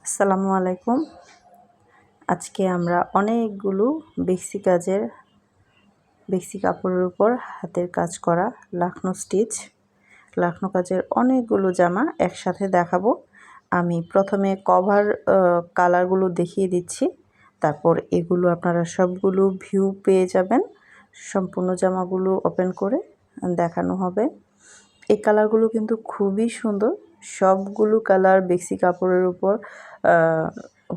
আসসালামু আলাইকুম। আজকে আমরা অনেকগুলো বেক্সি কাপড়ের উপর হাতের কাজ করা লাখনো কাজের অনেকগুলো জামা একসাথে দেখাবো। আমি প্রথমে কভার কালারগুলো দেখিয়ে দিচ্ছি, তারপর এগুলো আপনারা সবগুলো ভিউ পেয়ে যাবেন। সম্পূর্ণ জামাগুলো ওপেন করে দেখানো হবে। এই কালারগুলো কিন্তু খুবই সুন্দর। সবগুলো কালার বেক্সি কাপড়ের উপর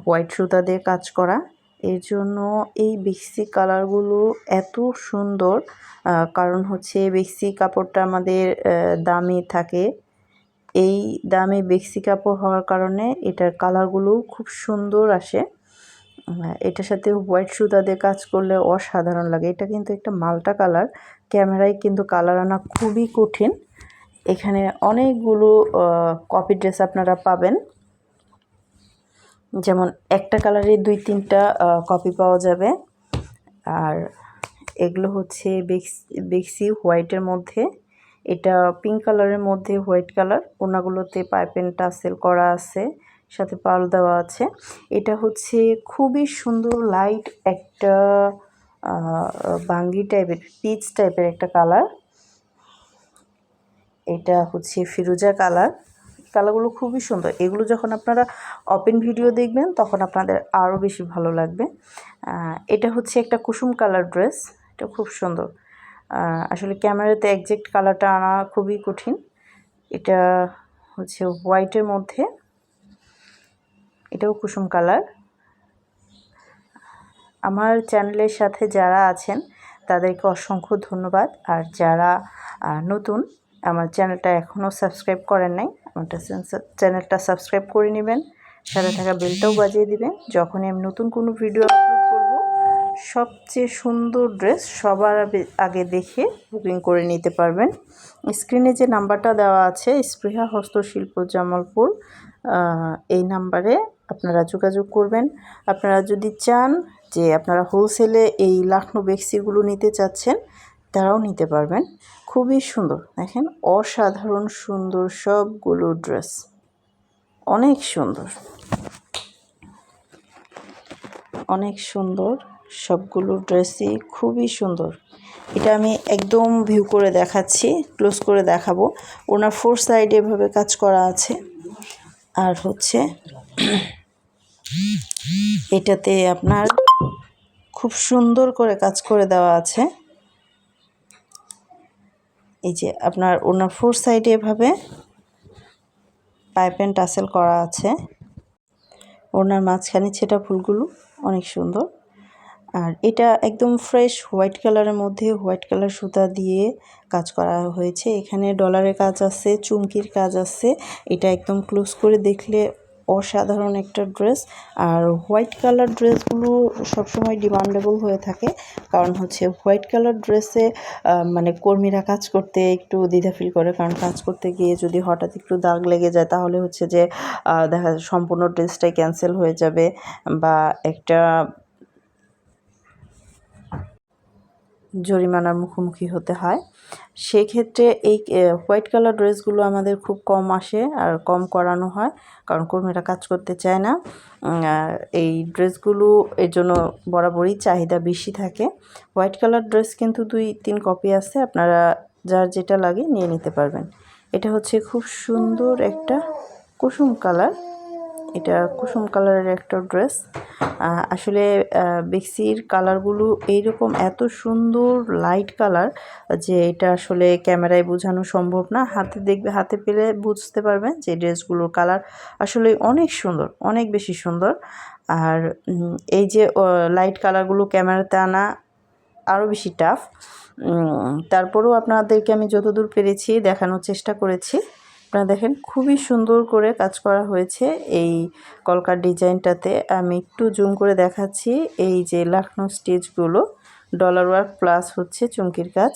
হোয়াইট সুতা দিয়ে কাজ করা। এর জন্য এই বেক্সি কালারগুলো এত সুন্দর, কারণ হচ্ছে বেক্সি কাপড়টা আমাদের দামি থাকে। এই দামি বেক্সি কাপড় হওয়ার কারণে এটার কালারগুলো খুব সুন্দর আসে। এটার সাথে হোয়াইট সুতা দিয়ে কাজ করলে অসাধারণ লাগে। এটা কিন্তু একটা মাল্টা কালার, ক্যামেরায় কিন্তু কালার আনা খুবই কঠিন। এখানে অনেকগুলো কপি ড্রেস আপনারা পাবেন, যেমন একটা কালারে 2-3টা কপি পাওয়া যাবে। আর এগুলো হচ্ছে বেক্সি হোয়াইটের মধ্যে, এটা পিঙ্ক কালারের মধ্যে হোয়াইট কালার। ওনাগুলোতে পাইপেন টাসেল করা আছে, সাথে পাল দেওয়া আছে। এটা হচ্ছে খুবই সুন্দর লাইট একটা বাঙ্গি টাইপের, পিচ টাইপের একটা কালার। এটা হচ্ছে ফিরোজা কালার। কালারগুলো খুবই সুন্দর। এগুলো যখন আপনারা ওপেন ভিডিও দেখবেন তখন আপনাদের আরও বেশি ভালো লাগবে। এটা হচ্ছে একটা কুসুম কালার ড্রেস। এটা খুব সুন্দর। আসলে ক্যামেরাতে একজ্যাক্ট কালারটা আনা খুবই কঠিন। এটা হচ্ছে হোয়াইটের মধ্যে, এটাও কুসুম কালার। আমার চ্যানেলের সাথে যারা আছেন তাদেরকে অসংখ্য ধন্যবাদ। আর যারা নতুন, আমার চ্যানেলটা এখনও সাবস্ক্রাইব করেন নাই, আমার চ্যানেলটা সাবস্ক্রাইব করে নেবেন, সাথে থাকা বেলটাও বাজিয়ে দিবেন। যখনই আমি নতুন কোনো ভিডিও আপলোড করব, সবচেয়ে সুন্দর ড্রেস সবার আগে দেখে বুকিং করে নিতে পারবেন। স্ক্রিনে যে নাম্বারটা দেওয়া আছে, স্পৃহা হস্তশিল্প জামালপুর, এই নাম্বারে আপনারা যোগাযোগ করবেন। আপনারা যদি চান যে আপনারা হোলসেলে এই লাখনো বেক্সিগুলো নিতে চাচ্ছেন, তারাও নিতে পারবেন। খুবই সুন্দর, দেখেন অসাধারণ সুন্দর সবগুলো ড্রেস, অনেক সুন্দর, অনেক সুন্দর সবগুলো ড্রেসই খুবই সুন্দর। এটা আমি একদম ভিউ করে দেখাচ্ছি, ক্লোজ করে দেখাবো। ওনার 4 সাইডে এভাবে কাজ করা আছে। আর হচ্ছে এটাতে আপনার খুব সুন্দর করে কাজ করে দেওয়া আছে। এই যে আপনার ওনার 4 সাইডে এভাবে পাইপেন টাসেল করা আছে। ওনার মাঝখানে ছেটা ফুলগুলো অনেক সুন্দর। আর এটা একদম ফ্রেশ হোয়াইট কালারের মধ্যে হোয়াইট কালার সুতা দিয়ে কাজ করা হয়েছে। এখানে ডলারের কাজ আছে, চুমকির কাজ আছে। এটা একদম ক্লোজ করে দেখলে অসাধারণ একটা ড্রেস। আর হোয়াইট কালার ড্রেসগুলো সবসময় ডিমান্ডেবল হয়ে থাকে, কারণ হচ্ছে হোয়াইট কালার ড্রেসে মানে কর্মীরা কাজ করতে একটু দ্বিধা ফিল করে, কারণ কাজ করতে গিয়ে যদি হঠাৎ একটু দাগ লেগে যায় তাহলে হচ্ছে যে দেখা যায় সম্পূর্ণ ড্রেসটাই ক্যান্সেল হয়ে যাবে, বা একটা জরিমানার মুখোমুখি হতে হয়। সেক্ষেত্রে এই হোয়াইট কালার ড্রেসগুলো আমাদের খুব কম আসে আর কম করানো হয়, কারণ কর্মীরা কাজ করতে চায় না। এই ড্রেসগুলো এর জন্য বরাবরই চাহিদা বেশি থাকে। হোয়াইট কালার ড্রেস কিন্তু 2-3 কপি আছে, আপনারা যার যেটা লাগে নিয়ে নিতে পারবেন। এটা হচ্ছে খুব সুন্দর একটা কুসুম কালার। এটা কুসুম কালারের একটা ড্রেস। আসলে বেক্সির কালারগুলো এইরকম এত সুন্দর লাইট কালার যে এটা আসলে ক্যামেরায় বোঝানো সম্ভব না। হাতে পেলে বুঝতে পারবেন যে ড্রেসগুলোর কালার আসলে অনেক সুন্দর, অনেক বেশি সুন্দর। আর এই যে লাইট কালারগুলো ক্যামেরাতে আনা আরও বেশি টাফ। তারপরেও আপনাদেরকে আমি যতদূর পেরেছি দেখানোর চেষ্টা করেছি। আপনারা দেখেন খুবই সুন্দর করে কাজ করা হয়েছে এই কলকার ডিজাইনটাতে। আমি একটু জুম করে দেখাচ্ছি। এই যে লাখনো স্টিচগুলো, ডলার ওয়ার্ক প্লাস হচ্ছে চুমকির কাজ।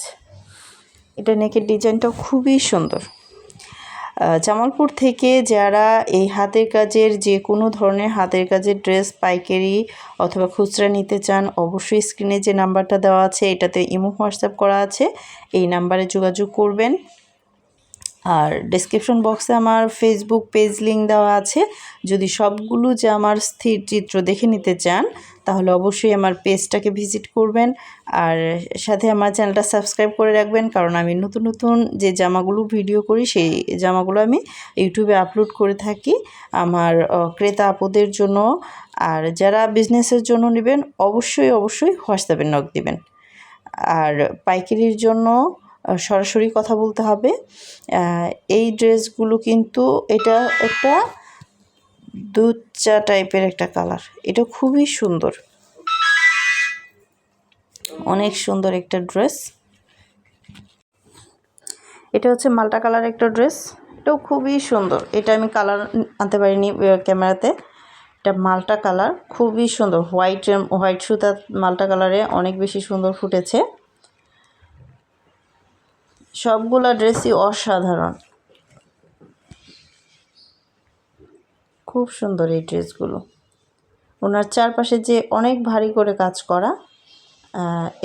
এটা নেকের ডিজাইনটাও খুবই সুন্দর। জামালপুর থেকে যারা এই হাতের কাজের যে কোনো ধরনের হাতের কাজের ড্রেস পাইকারি অথবা খুচরা নিতে চান, অবশ্যই স্ক্রিনে যে নাম্বারটা দেওয়া আছে এটাতে ইমো হোয়াটসঅ্যাপ করা আছে, এই নাম্বারে যোগাযোগ করবেন। আর ডেসক্রিপশন বক্সে আমার ফেসবুক পেজ লিঙ্ক দেওয়া আছে। যদি সবগুলো যে আমার স্থির চিত্র দেখে নিতে চান তাহলে অবশ্যই আমার পেজটাকে ভিজিট করবেন, আর সাথে আমার চ্যানেলটা সাবস্ক্রাইব করে রাখবেন, কারণ আমি নতুন নতুন যে জামাগুলো ভিডিও করি সেই জামাগুলো আমি ইউটিউবে আপলোড করে থাকি আমার ক্রেতা আপুদের জন্য। আর যারা বিজনেসের জন্য নেবেন অবশ্যই হোয়াটসঅ্যাপে নক দিবেন। আর পাইকারির জন্য সরাসরি কথা বলতে হবে। এই ড্রেসগুলো কিন্তু এটা একটা দুধ চা টাইপের একটা কালার, এটা খুবই সুন্দর, অনেক সুন্দর একটা ড্রেস। এটা হচ্ছে মাল্টা কালার একটা ড্রেস, এটাও খুবই সুন্দর। এটা আমি কালার আনতে পারিনি ক্যামেরাতে। এটা মাল্টা কালার, খুবই সুন্দর, হোয়াইট সুতা মাল্টা কালারে অনেক বেশি সুন্দর ফুটেছে। সবগুলা ড্রেসই অসাধারণ, খুব সুন্দর এই ড্রেসগুলো। ওনার চারপাশে যে অনেক ভারী করে কাজ করা,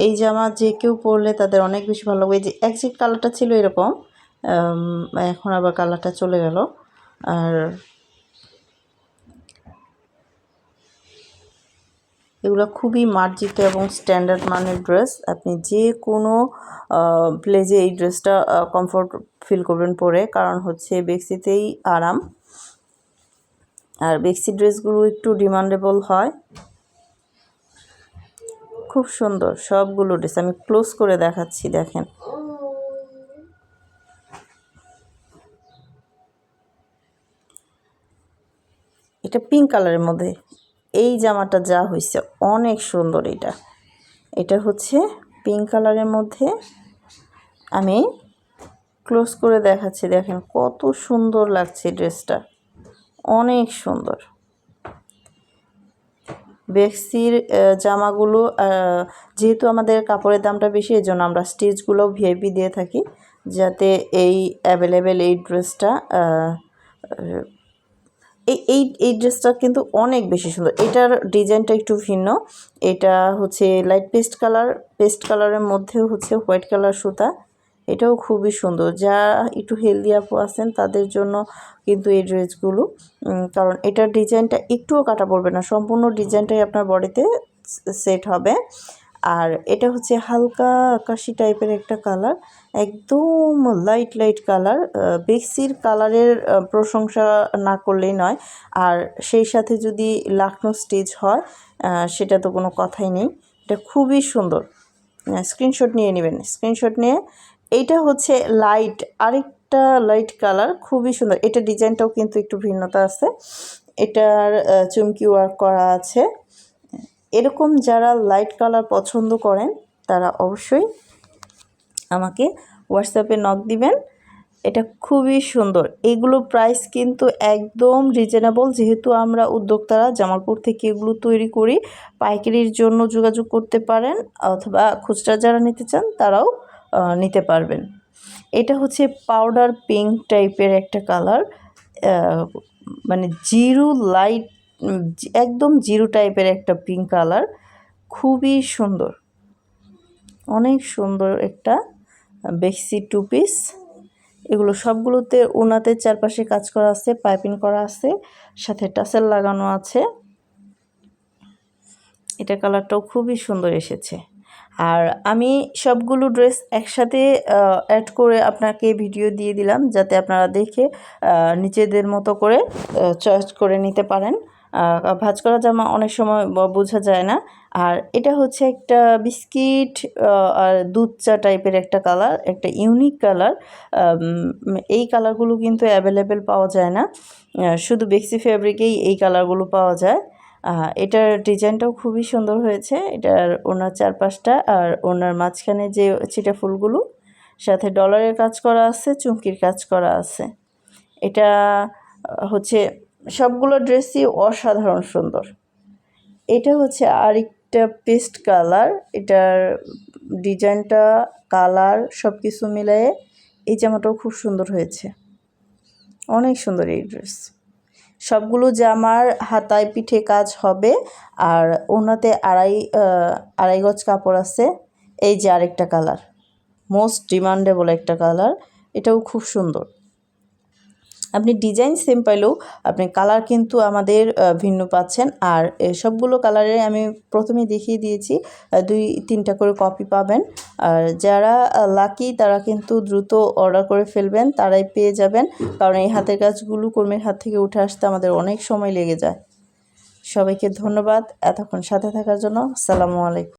এই জামা যে কেউ পরলে তাদের অনেক বেশি ভালো লাগবে। যে একজ্যাক্ট কালারটা ছিল এরকম, এখন আবার কালারটা চলে গেল। আর এগুলো খুবই মার্জিত এবং স্ট্যান্ডার্ড মানের ড্রেস। আপনি যে কোনো প্লেজে এই ড্রেসটা কমফোর্ট ফিল করবেন পরে, কারণ হচ্ছে বেক্সিতেই আরাম। আর বেক্সি ড্রেসগুলো একটু ডিমান্ডেবল হয়। খুব সুন্দর সবগুলো ড্রেস, আমি ক্লোজ করে দেখাচ্ছি, দেখেন। এটা পিঙ্ক কালারের মধ্যে এই জামাটা যা হয়েছে অনেক সুন্দর। এটা হচ্ছে পিঙ্ক কালারের মধ্যে, আমি ক্লোজ করে দেখাচ্ছি, দেখেন কত সুন্দর লাগছে ড্রেসটা, অনেক সুন্দর। বেক্সির জামাগুলো যেহেতু আমাদের কাপড়ের দামটা বেশি, এই জন্য আমরা স্টিচগুলো ভিআইপি দিয়ে থাকি, যাতে এই অ্যাভেলেবেল এই ড্রেসটা এই ড্রেসটা কিন্তু অনেক বেশি সুন্দর। এটার ডিজাইনটা একটু ভিন্ন, এটা হচ্ছে লাইট পেস্ট কালারের মধ্যেও হচ্ছে হোয়াইট কালার সুতা, এটাও খুবই সুন্দর। যারা একটু হেলদি আপু আছেন তাদের জন্য কিন্তু এই ড্রেসগুলো, কারণ এটার ডিজাইনটা একটুও কাটা পড়বে না, সম্পূর্ণ ডিজাইনটাই আপনার বডিতে সেট হবে। আর এটা হচ্ছে হালকা আকাশি টাইপের একটা কালার, একদম লাইট কালার। বেক্সির কালারের প্রশংসা না করলেই নয়, আর সেই সাথে যদি লাখনো স্টিচ হয় সেটা তো কোনো কথাই নেই। এটা খুবই সুন্দর, স্ক্রিনশট নিয়ে নেবেন। স্ক্রিনশট নিয়ে, এইটা হচ্ছে আরেকটা লাইট কালার, খুবই সুন্দর। এটা ডিজাইনটাও কিন্তু একটু ভিন্নতা আছে, এটার চুমকি ওয়ার্ক করা আছে। এরকম যারা লাইট কালার পছন্দ করেন তারা অবশ্যই আমাকে হোয়াটসঅ্যাপে নক দিবেন। এটা খুবই সুন্দর। এগুলো প্রাইস কিন্তু একদম রিজনেবল, যেহেতু আমরা উদ্যোক্তারা জামালপুর থেকে এগুলো তৈরি করি। পাইকারির জন্য যোগাযোগ করতে পারেন, অথবা খুচরা যারা নিতে চান তারাও নিতে পারবেন। এটা হচ্ছে পাউডার পিঙ্ক টাইপের একটা কালার, মানে একদম জিরো টাইপের একটা পিঙ্ক কালার, খুবই সুন্দর, অনেক সুন্দর একটা বেক্সি টু পিস। এগুলো সবগুলোতে ওনাতে চারপাশে কাজ করা আছে, পাইপিং করা আছে, সাথে টাসেল লাগানো আছে। এটা কালারটাও খুবই সুন্দর এসেছে। আর আমি সবগুলো ড্রেস একসাথে অ্যাড করে আপনাকে ভিডিও দিয়ে দিলাম, যাতে আপনারা দেখে নিজেদের মতো করে চয়েস করে নিতে পারেন। ভাঁজ করা জামা অনেক সময় বোঝা যায় না। আর এটা হচ্ছে একটা বিস্কিট আর দুধ চা টাইপের একটা কালার, একটা ইউনিক কালার। এই কালারগুলো কিন্তু অ্যাভেলেবেল পাওয়া যায় না, শুধু বেক্সি ফ্যাব্রিকেই এই কালারগুলো পাওয়া যায়। এটার ডিজাইনটাও খুবই সুন্দর হয়েছে। এটার ওনার চারপাশটা আর ওনার মাঝখানে যে ছিটা ফুলগুলো, সাথে ডলারের কাজ করা আছে, চুমকির কাজ করা আছে। এটা হচ্ছে সবগুলো ড্রেসই অসাধারণ সুন্দর। এটা হচ্ছে আরেকটা পেস্ট কালার, এটার ডিজাইনটা কালার সব কিছু মিলিয়ে এই জামাটাও খুব সুন্দর হয়েছে, অনেক সুন্দর এই ড্রেস। সবগুলো জামার হাতায় পিঠে কাজ হবে, আর ওনাতে আড়াই গজ কাপড় আছে। এই যে আরেকটা কালার, মোস্ট ডিমান্ডেবল একটা কালার, এটাও খুব সুন্দর। আপনি ডিজাইন সেম পাইলেও আপনি কালার কিন্তু আমাদের ভিন্ন পাচ্ছেন। আর সবগুলো কালারে আমি প্রথমেই দেখিয়ে দিয়েছি, 2-3টা করে কপি পাবেন। আর যারা লাকি তারা কিন্তু দ্রুত অর্ডার করে ফেলবেন, তারাই পেয়ে যাবেন। কারণ এই হাতের কাজগুলো কর্মীর হাত থেকে উঠে আসতে আমাদের অনেক সময় লেগে যায়। সবাইকে ধন্যবাদ এতক্ষণ সাথে থাকার জন্য। আসসালামু আলাইকুম।